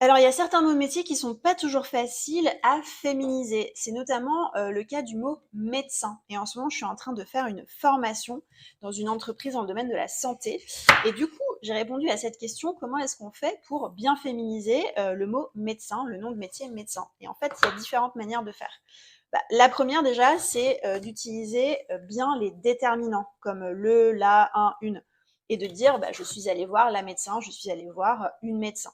Alors, il y a certains mots de métier qui sont pas toujours faciles à féminiser. C'est notamment le cas du mot médecin. Et en ce moment, je suis en train de faire une formation dans une entreprise dans le domaine de la santé. Et du coup, j'ai répondu à cette question, comment est-ce qu'on fait pour bien féminiser le mot médecin, le nom de métier médecin? Et en fait, il y a différentes manières de faire. Bah, la première déjà, c'est d'utiliser bien les déterminants, comme le, la, un, une. Et de dire, bah, je suis allée voir la médecin, je suis allée voir une médecin.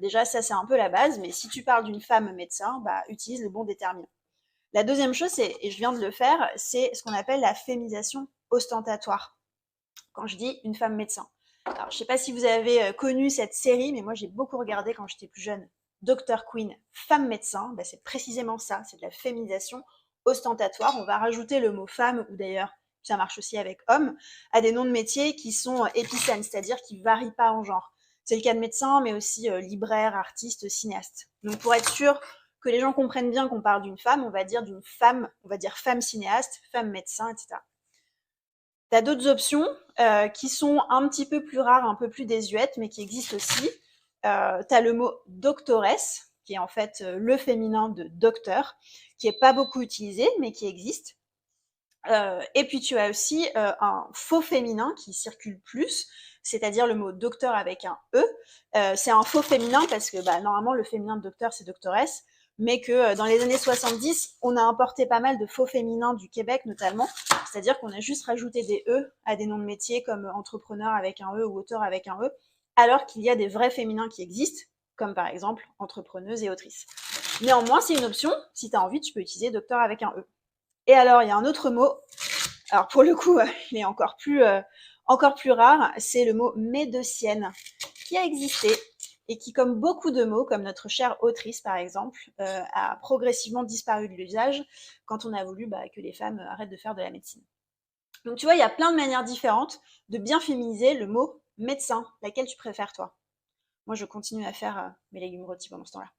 Déjà, ça, c'est un peu la base, mais si tu parles d'une femme médecin, bah, utilise le bon déterminant. La deuxième chose, et je viens de le faire, c'est ce qu'on appelle la féminisation ostentatoire. Quand je dis une femme médecin. Alors, je ne sais pas si vous avez connu cette série, mais moi, j'ai beaucoup regardé quand j'étais plus jeune. Dr. Queen, femme médecin, bah, c'est précisément ça, c'est de la féminisation ostentatoire. On va rajouter le mot femme, ou d'ailleurs, ça marche aussi avec homme, à des noms de métiers qui sont épicènes, c'est-à-dire qui ne varient pas en genre. C'est le cas de médecin, mais aussi libraire, artiste, cinéaste. Donc pour être sûr que les gens comprennent bien qu'on parle d'une femme, on va dire d'une femme, on va dire femme cinéaste, femme médecin, etc. Tu as d'autres options qui sont un petit peu plus rares, un peu plus désuètes, mais qui existent aussi. Tu as le mot doctoresse, qui est en fait le féminin de docteur, qui n'est pas beaucoup utilisé, mais qui existe. Et puis tu as aussi un faux féminin qui circule plus, c'est-à-dire le mot docteur avec un E. C'est un faux féminin parce que normalement le féminin de docteur c'est doctoresse, mais que dans les années 70, on a importé pas mal de faux féminins du Québec notamment, c'est-à-dire qu'on a juste rajouté des E à des noms de métiers comme entrepreneur avec un E ou auteur avec un E, alors qu'il y a des vrais féminins qui existent, comme par exemple entrepreneuse et autrice. Néanmoins, c'est une option, si tu as envie, tu peux utiliser docteur avec un E. Et alors, il y a un autre mot, alors pour le coup, il est encore plus rare, c'est le mot médecienne, qui a existé et qui, comme beaucoup de mots, comme notre chère autrice par exemple, a progressivement disparu de l'usage quand on a voulu que les femmes arrêtent de faire de la médecine. Donc tu vois, il y a plein de manières différentes de bien féminiser le mot médecin. Laquelle tu préfères toi? Moi, je continue à faire mes légumes rôtis pendant ce temps-là.